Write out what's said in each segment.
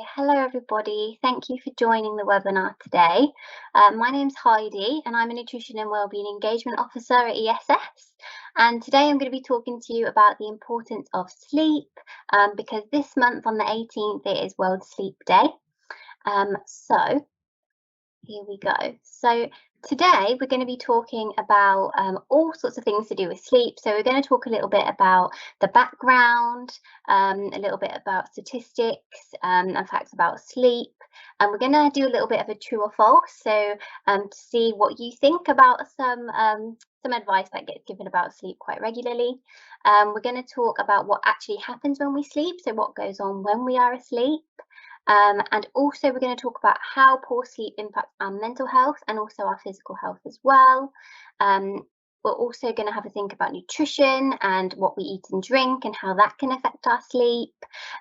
Hello, everybody. Thank you for joining the webinar today. My name's Heidi, and I'm a Nutrition and Wellbeing Engagement Officer at ESS. And today I'm going to be talking to you about the importance of sleep, because this month on the 18th it is World Sleep Day. So here we go. So today we're going to be talking about all sorts of things to do with sleep. So we're going to talk a little bit about the background, a little bit about statistics and facts about sleep. And we're going to do a little bit of a true or false. So to see what you think about some advice that gets given about sleep quite regularly. We're going to talk about what actually happens when we sleep. So what goes on when we are asleep. And also we're going to talk about how poor sleep impacts our mental health and also our physical health as well. We're also going to have a think about nutrition and what we eat and drink and how that can affect our sleep.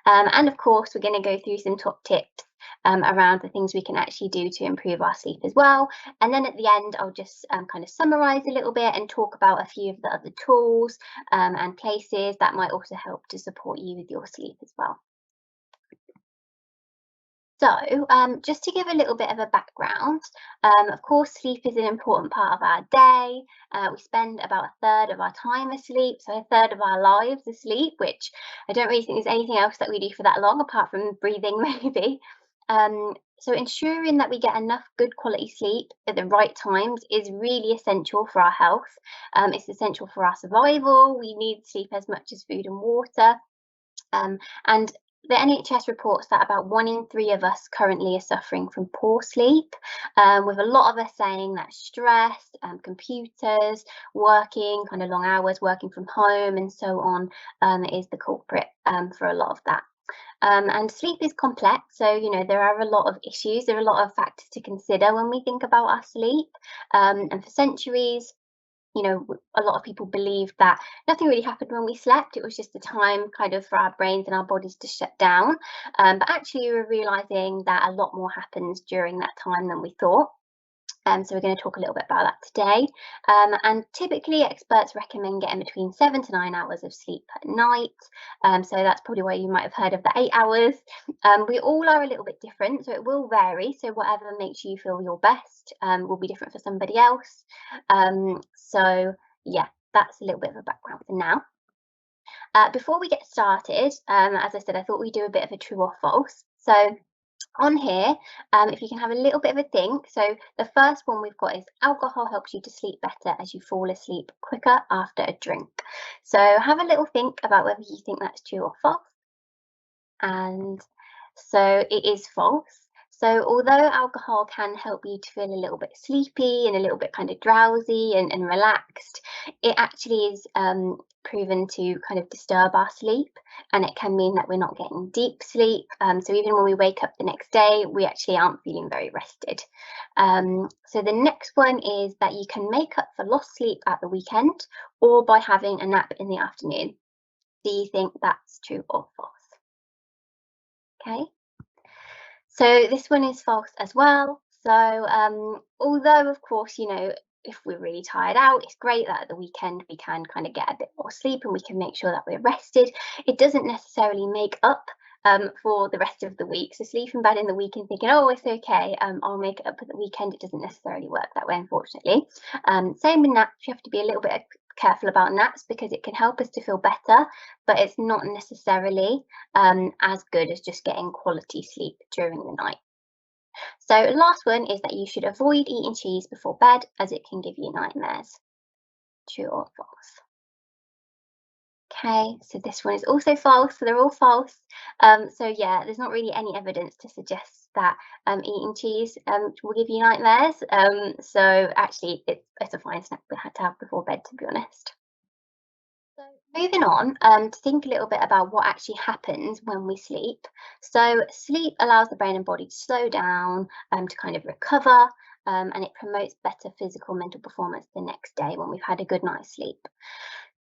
And of course, we're going to go through some top tips around the things we can actually do to improve our sleep as well. And then at the end, I'll just kind of summarize a little bit and talk about a few of the other tools and places that might also help to support you with your sleep as well. So, just to give a little bit of a background, of course, sleep is an important part of our day. We spend about a third of our time asleep, so a third of our lives asleep, which I don't really think there's anything else that we do for that long apart from breathing, maybe. So ensuring that we get enough good quality sleep at the right times is really essential for our health. It's essential for our survival. We need sleep as much as food and water. And the NHS reports that about 1 in 3 of us currently are suffering from poor sleep, with a lot of us saying that stress, computers, working kind of long hours, working from home, and so on, is the culprit for a lot of that. And sleep is complex, so there are a lot of issues, there are a lot of factors to consider when we think about our sleep. And for centuries, a lot of people believe that nothing really happened when we slept. It was just a time kind of for our brains and our bodies to shut down. But actually, we're realizing that a lot more happens during that time than we thought. So we're going to talk a little bit about that today. And typically, experts recommend getting between 7 to 9 hours of sleep at night. So that's probably why you might have heard of the 8 hours. We all are a little bit different, so it will vary. So whatever makes you feel your best will be different for somebody else. So yeah, that's a little bit of a background for now. Before we get started, as I said, I thought we'd do a bit of a true or false. So on here, if you can have a little bit of a think. So the first one we've got is alcohol helps you to sleep better as you fall asleep quicker after a drink. So have a little think about whether you think that's true or false. And so it is false. So although alcohol can help you to feel a little bit sleepy and a little bit kind of drowsy and relaxed, it actually is proven to kind of disturb our sleep, and it can mean that we're not getting deep sleep. So even when we wake up the next day, we actually aren't feeling very rested. So the next one is that you can make up for lost sleep at the weekend or by having a nap in the afternoon. Do you think that's true or false? Okay. So this one is false as well. So although of course, if we're really tired out, it's great that at the weekend we can kind of get a bit more sleep and we can make sure that we're rested. It doesn't necessarily make up for the rest of the week. So sleeping bad in the week and thinking, oh, it's okay, I'll make it up at the weekend, it doesn't necessarily work that way, unfortunately. Same with naps, you have to be a little bit careful about naps because it can help us to feel better, but it's not necessarily as good as just getting quality sleep during the night. So last one is that you should avoid eating cheese before bed as it can give you nightmares. True or false? Okay, so this one is also false, so they're all false. So yeah, there's not really any evidence to suggest that eating cheese will give you nightmares. So actually, it's a fine snack we had to have before bed, to be honest. So moving on, to think a little bit about what actually happens when we sleep. So sleep allows the brain and body to slow down, to kind of recover, and it promotes better physical mental performance the next day when we've had a good night's sleep.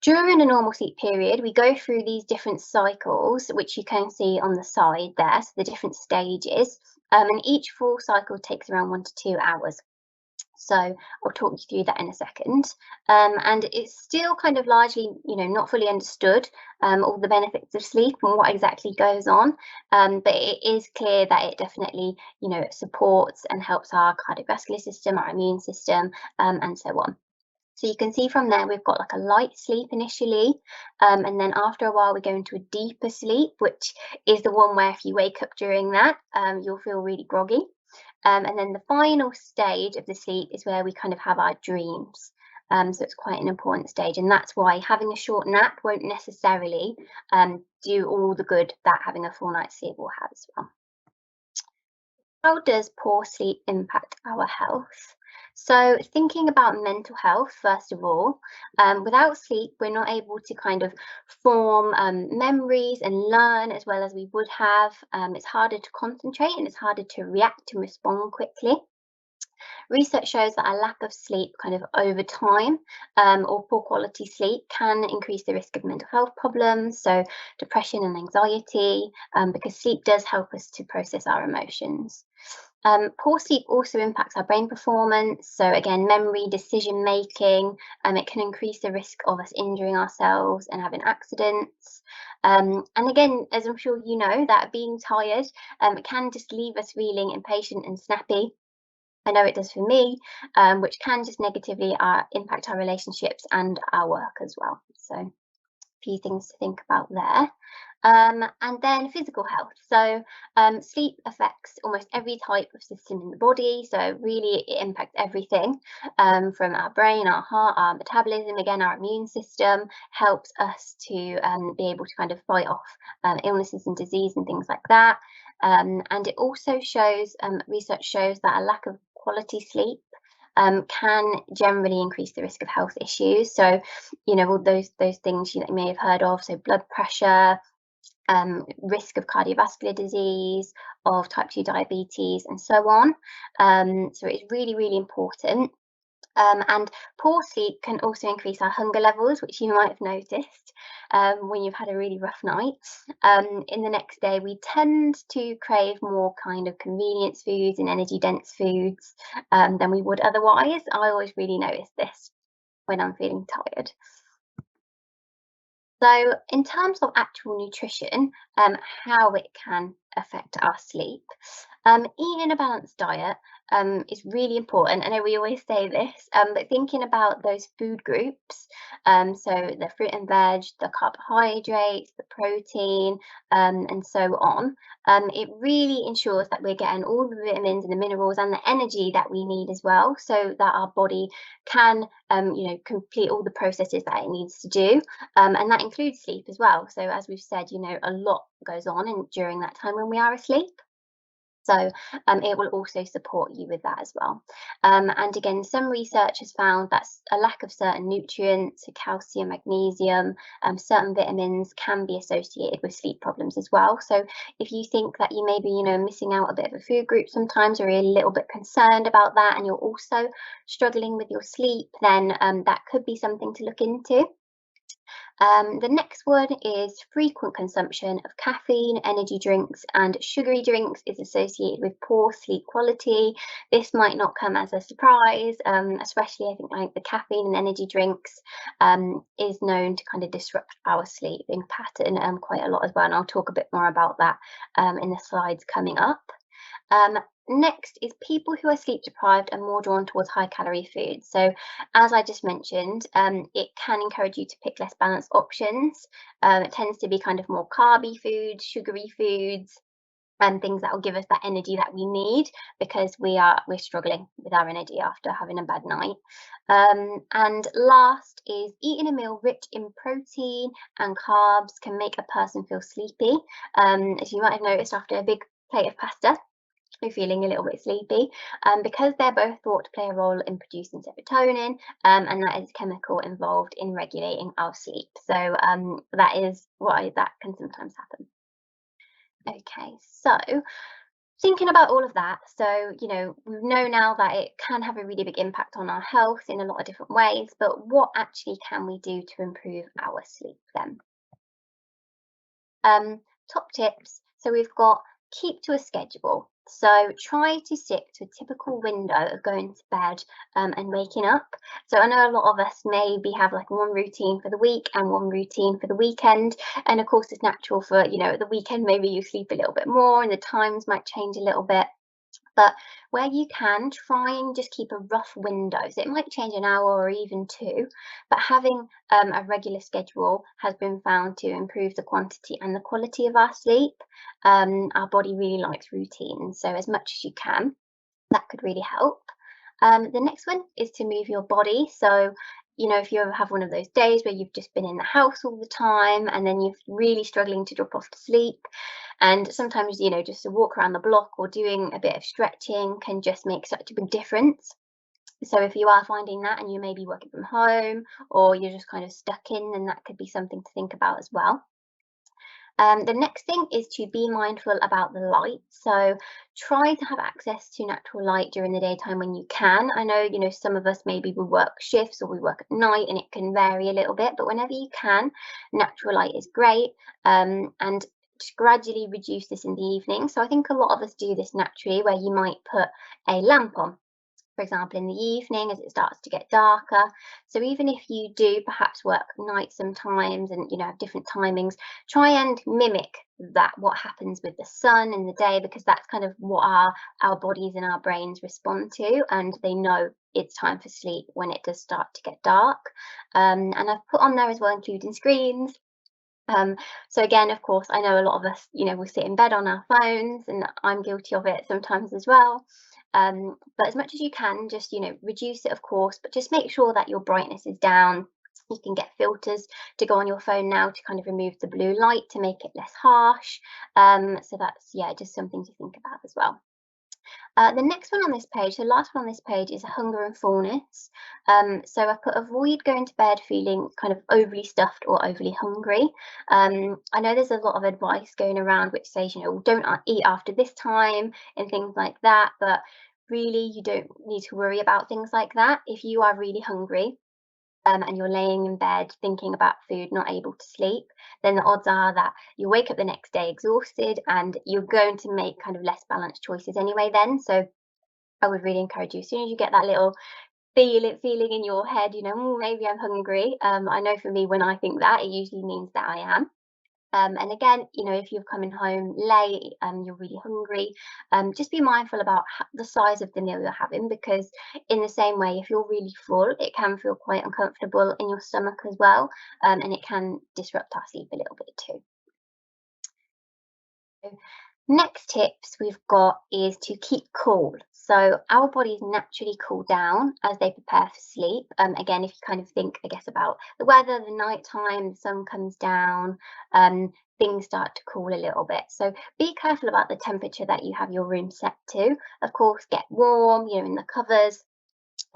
During a normal sleep period, we go through these different cycles, which you can see on the side there, so the different stages, and each full cycle takes around 1 to 2 hours. So I'll talk you through that in a second. And it's still kind of largely, not fully understood, all the benefits of sleep and what exactly goes on. But it is clear that it definitely, supports and helps our cardiovascular system, our immune system, and so on. So you can see from there, we've got like a light sleep initially, and then after a while, we go into a deeper sleep, which is the one where if you wake up during that, you'll feel really groggy. And then the final stage of the sleep is where we kind of have our dreams. So it's quite an important stage, and that's why having a short nap won't necessarily do all the good that having a full night's sleep will have as well. How does poor sleep impact our health? So, thinking about mental health, first of all, without sleep, we're not able to kind of form memories and learn as well as we would have. It's harder to concentrate and it's harder to react and respond quickly. Research shows that a lack of sleep, kind of over time, or poor quality sleep, can increase the risk of mental health problems, so depression and anxiety, because sleep does help us to process our emotions. Poor sleep also impacts our brain performance. So again, memory, decision making. It can increase the risk of us injuring ourselves and having accidents. And again, as I'm sure you know, that being tired can just leave us feeling impatient and snappy. I know it does for me, which can just negatively impact our relationships and our work as well. So a few things to think about there. And then physical health. So sleep affects almost every type of system in the body. So really it impacts everything from our brain, our heart, our metabolism, again, our immune system, helps us to be able to kind of fight off illnesses and disease and things like that. And it also shows, research shows that a lack of quality sleep can generally increase the risk of health issues. So, all those things you may have heard of, so blood pressure, risk of cardiovascular disease, of type 2 diabetes, and so on. So it's really, really important. And poor sleep can also increase our hunger levels, which you might have noticed when you've had a really rough night. In the next day, we tend to crave more kind of convenience foods and energy dense foods than we would otherwise. I always really notice this when I'm feeling tired. So, in terms of actual nutrition, how it can affect our sleep, eating a balanced diet is really important. I know we always say this, but thinking about those food groups, so the fruit and veg, the carbohydrates, the protein, and so on, it really ensures that we're getting all the vitamins and the minerals and the energy that we need as well, so that our body can, complete all the processes that it needs to do. And that includes sleep as well. So as we've said, a lot goes on during that time when we are asleep. So it will also support you with that as well. And again, some research has found that a lack of certain nutrients, so calcium, magnesium, certain vitamins can be associated with sleep problems as well. So if you think that you may be, missing out a bit of a food group sometimes, or you're a little bit concerned about that, and you're also struggling with your sleep, then that could be something to look into. The next one is frequent consumption of caffeine, energy drinks, and sugary drinks is associated with poor sleep quality. This might not come as a surprise, especially I think like the caffeine and energy drinks is known to kind of disrupt our sleeping pattern quite a lot as well. And I'll talk a bit more about that in the slides coming up. Next is people who are sleep deprived are more drawn towards high calorie foods. So, as I just mentioned, it can encourage you to pick less balanced options. It tends to be kind of more carby foods, sugary foods, and things that will give us that energy that we need because we're struggling with our energy after having a bad night. And last is eating a meal rich in protein and carbs can make a person feel sleepy. As you might have noticed, after a big plate of pasta, you're feeling a little bit sleepy, because they're both thought to play a role in producing serotonin, and that is a chemical involved in regulating our sleep. So that is why that can sometimes happen. Okay, so thinking about all of that, so we know now that it can have a really big impact on our health in a lot of different ways, but what actually can we do to improve our sleep then? Top tips. So we've got keep to a schedule. So try to stick to a typical window of going to bed and waking up. So I know a lot of us maybe have like one routine for the week and one routine for the weekend. And of course, it's natural for, at the weekend, maybe you sleep a little bit more and the times might change a little bit. But where you can, try and just keep a rough window. So it might change an hour or even two, but having a regular schedule has been found to improve the quantity and the quality of our sleep. Our body really likes routine, so as much as you can, that could really help. The next one is to move your body. So, if you ever have one of those days where you've just been in the house all the time and then you're really struggling to drop off to sleep, and sometimes, just a walk around the block or doing a bit of stretching can just make such a big difference. So if you are finding that and you may be working from home or you're just kind of stuck in, then that could be something to think about as well. The next thing is to be mindful about the light. So try to have access to natural light during the daytime when you can. I know, some of us maybe we work shifts or we work at night and it can vary a little bit, but whenever you can, natural light is great. And just gradually reduce this in the evening. So I think a lot of us do this naturally, where you might put a lamp on, for example, in the evening as it starts to get darker. So even if you do perhaps work nights sometimes and have different timings, try and mimic that, what happens with the sun in the day, because that's kind of what our bodies and our brains respond to, and they know it's time for sleep when it does start to get dark. And I've put on there as well, including screens. So again, of course, I know a lot of us, will sit in bed on our phones, and I'm guilty of it sometimes as well. But as much as you can, just, reduce it, of course, but just make sure that your brightness is down. You can get filters to go on your phone now to kind of remove the blue light to make it less harsh. So that's, just something to think about as well. The next one on this page, the last one on this page, is hunger and fullness. So I've put avoid going to bed feeling kind of overly stuffed or overly hungry. I know there's a lot of advice going around which says, don't eat after this time and things like that, but really you don't need to worry about things like that. If you are really hungry, and you're laying in bed thinking about food, not able to sleep, then the odds are that you wake up the next day exhausted and you're going to make kind of less balanced choices anyway then. So I would really encourage you, as soon as you get that little feeling in your head, maybe I'm hungry. I know for me, when I think that, it usually means that I am. And again, if you're coming home late and you're really hungry, just be mindful about the size of the meal you're having, because in the same way, if you're really full, it can feel quite uncomfortable in your stomach as well, and it can disrupt our sleep a little bit too. So next tips we've got is to keep cool. So our bodies naturally cool down as they prepare for sleep. Again, if you kind of think, I guess, about the weather, the night time, the sun comes down, things start to cool a little bit. So be careful about the temperature that you have your room set to. Of course, get warm, in the covers.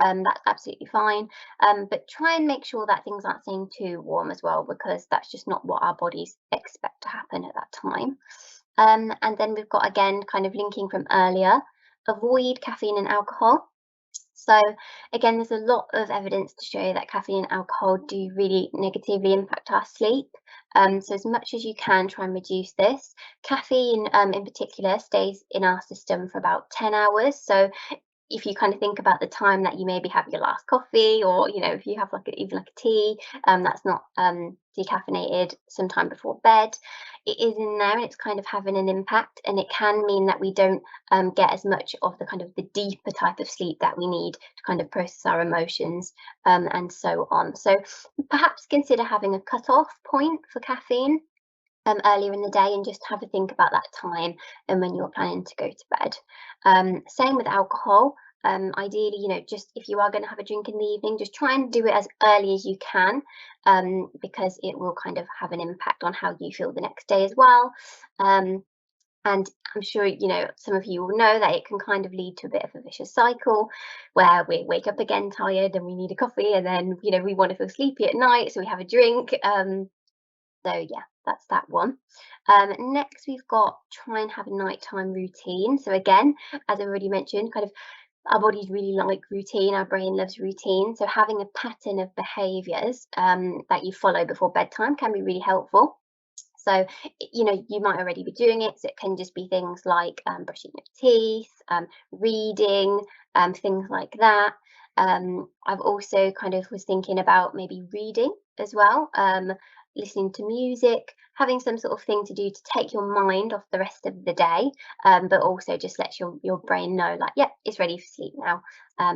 That's absolutely fine. But try and make sure that things aren't staying too warm as well, because that's just not what our bodies expect to happen at that time. And then we've got, again, kind of linking from earlier, avoid caffeine and alcohol. So again, there's a lot of evidence to show that caffeine and alcohol do really negatively impact our sleep. So as much as you can, try and reduce this. Caffeine in particular stays in our system for about 10 hours. So if you kind of think about the time that you maybe have your last coffee, or if you have even like a tea that's not decaffeinated sometime before bed, it is in there and it's kind of having an impact, and it can mean that we don't get as much of the kind of the deeper type of sleep that we need to kind of process our emotions and so on. So perhaps consider having a cut-off point for caffeine earlier in the day, and just have a think about that time and when you're planning to go to bed. Same with alcohol. Ideally, just if you are going to have a drink in the evening, just try and do it as early as you can, because it will kind of have an impact on how you feel the next day as well. And I'm sure, some of you will know that it can kind of lead to a bit of a vicious cycle where we wake up again tired and we need a coffee, and then, we want to feel sleepy at night, so we have a drink. So yeah, that's that one. Next, we've got try and have a nighttime routine. So again, as I already mentioned, kind of our bodies really like routine, our brain loves routine. So having a pattern of behaviours that you follow before bedtime can be really helpful. So, you might already be doing it. So it can just be things like brushing your teeth, reading, things like that. I've also kind of was thinking about maybe reading as well, listening to music, having some sort of thing to do to take your mind off the rest of the day, but also just lets your brain know, like, yeah, it's ready for sleep now.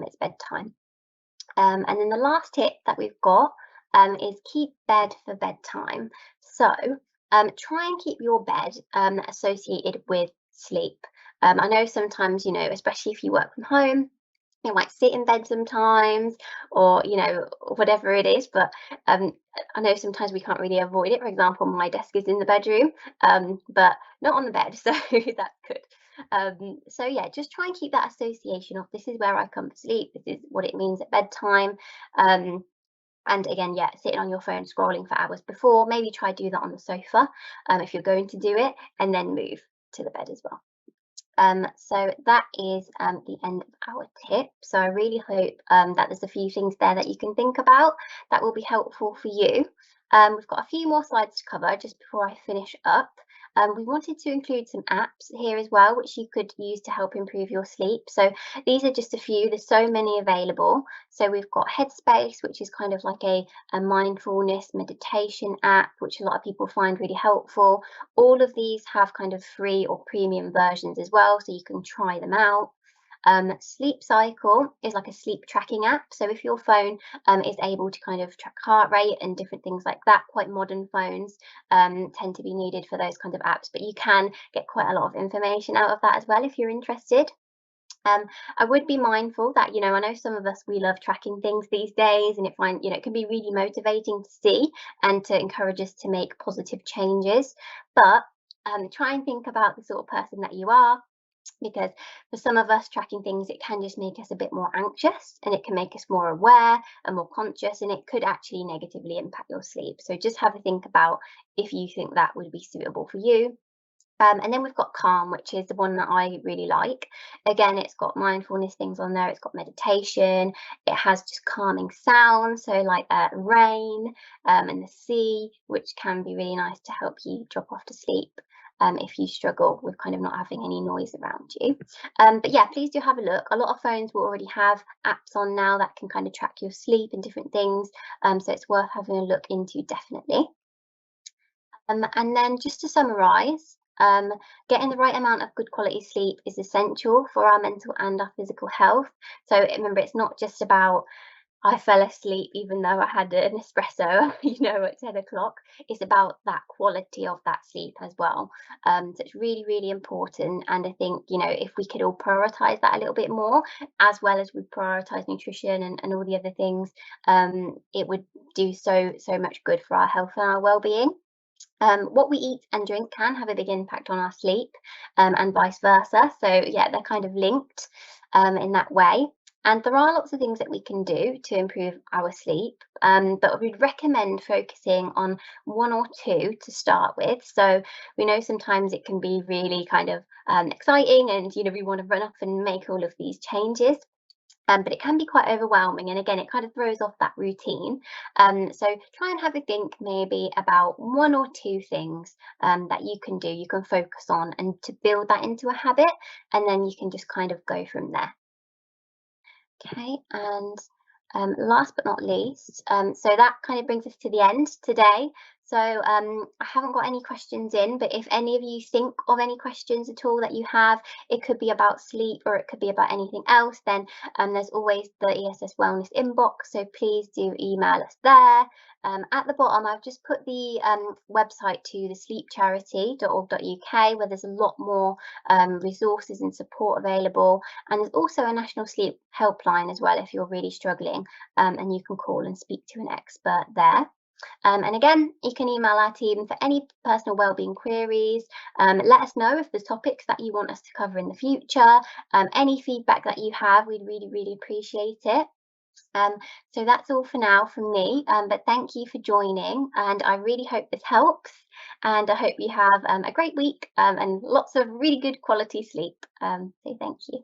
It's bedtime. And then the last tip that we've got is keep bed for bedtime. So try and keep your bed associated with sleep. I know sometimes, especially if you work from home, you might sit in bed sometimes, or whatever it is, but I know sometimes we can't really avoid it. For example, my desk is in the bedroom, but not on the bed, so that's good. So yeah, just try and keep that association of, this is where I come to sleep, this is what it means at bedtime. And again, yeah, sitting on your phone scrolling for hours before, maybe try do that on the sofa if you're going to do it, and then move to the bed as well. So that is the end of our tip. So I really hope that there's a few things there that you can think about that will be helpful for you. We've got a few more slides to cover just before I finish up. We wanted to include some apps here as well, which you could use to help improve your sleep. So these are just a few, there's so many available. So we've got Headspace, which is kind of like a mindfulness meditation app, which a lot of people find really helpful. All of these have kind of free or premium versions as well, so you can try them out. Sleep Cycle is like a sleep tracking app. So if your phone is able to kind of track heart rate and different things like that, quite modern phones tend to be needed for those kinds of apps, but you can get quite a lot of information out of that as well if you're interested. I would be mindful that, I know some of us, we love tracking things these days, and it can be really motivating to see and to encourage us to make positive changes. But try and think about the sort of person that you are, because for some of us, tracking things, it can just make us a bit more anxious, and it can make us more aware and more conscious, and it could actually negatively impact your sleep. So just have a think about if you think that would be suitable for you. And then we've got Calm, which is the one that I really like. Again, it's got mindfulness things on there. It's got meditation. It has just calming sounds, so like rain and the sea, which can be really nice to help you drop off to sleep if you struggle with kind of not having any noise around you. But yeah, please do have a look. A lot of phones will already have apps on now that can kind of track your sleep and different things. So it's worth having a look into, definitely. And then just to summarise, getting the right amount of good quality sleep is essential for our mental and our physical health. So remember, it's not just about, I fell asleep even though I had an espresso, at 10 o'clock. It's about that quality of that sleep as well. So it's really, really important. And I think, if we could all prioritise that a little bit more, as well as we prioritise nutrition and all the other things, it would do so much good for our health and our well-being. What we eat and drink can have a big impact on our sleep, and vice versa. So yeah, they're kind of linked in that way. And there are lots of things that we can do to improve our sleep, but we'd recommend focusing on one or two to start with. So we know sometimes it can be really kind of exciting, and we want to run off and make all of these changes. But it can be quite overwhelming, and again, it kind of throws off that routine. So try and have a think maybe about one or two things that you can do, you can focus on, and to build that into a habit, and then you can just kind of go from there. Okay, and last but not least, so that kind of brings us to the end today. So I haven't got any questions in, but if any of you think of any questions at all that you have, it could be about sleep or it could be about anything else, then there's always the ESS Wellness inbox, so please do email us there. At the bottom, I've just put the website to the sleepcharity.org.uk, where there's a lot more resources and support available. And there's also a National Sleep Helpline as well if you're really struggling, and you can call and speak to an expert there. And again, you can email our team for any personal wellbeing queries. Let us know if there's topics that you want us to cover in the future. Any feedback that you have, we'd really, really appreciate it. So that's all for now from me, but thank you for joining, and I really hope this helps, and I hope you have a great week and lots of really good quality sleep. So thank you.